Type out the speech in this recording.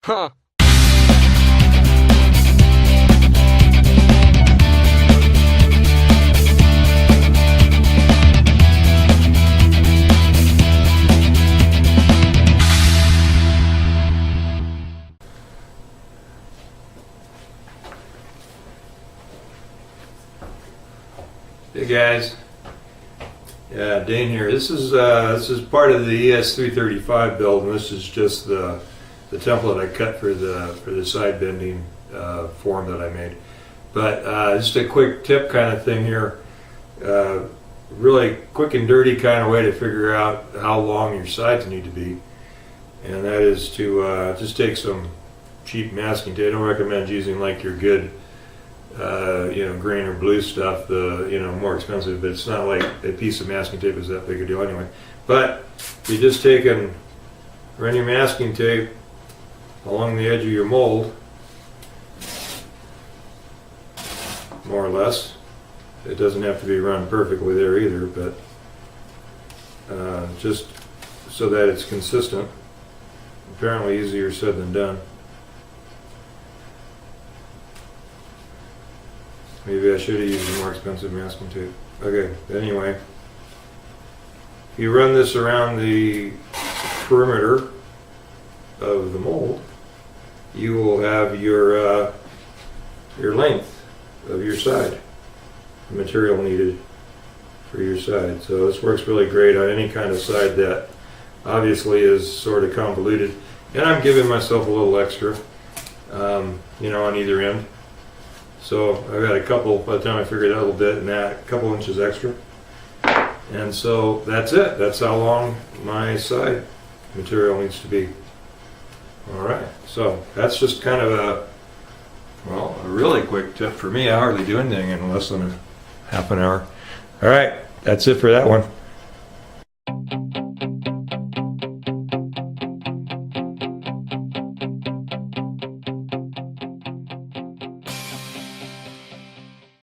Huh. Hey guys, yeah, Dane here. This is part of the ES335 build, and this is just the template I cut for the side bending form that I made. But just a quick tip kind of thing here, really quick and dirty kind of way to figure out how long your sides need to be, and that is to just take some cheap masking tape. I don't recommend using like your good green or blue stuff, the more expensive, but it's not like a piece of masking tape is that big a deal anyway. But you just take and run your masking tape along the edge of your mold, more or less. It doesn't have to be run perfectly there either, but just so that it's consistent. Apparently easier said than done. Maybe I should have used a more expensive masking tape. Okay, anyway, if you run this around the perimeter of the mold, you will have your length of your side, the material needed for your side. So this works really great on any kind of side that obviously is sort of convoluted. And I'm giving myself a little extra, on either end. So I've got a couple, by the time I figured out a little bit, and that, a couple inches extra. And so that's it. That's how long my side material needs to be. Alright, so that's just kind of a really quick tip for me. I hardly do anything in less than a half an hour. Alright, that's it for that one.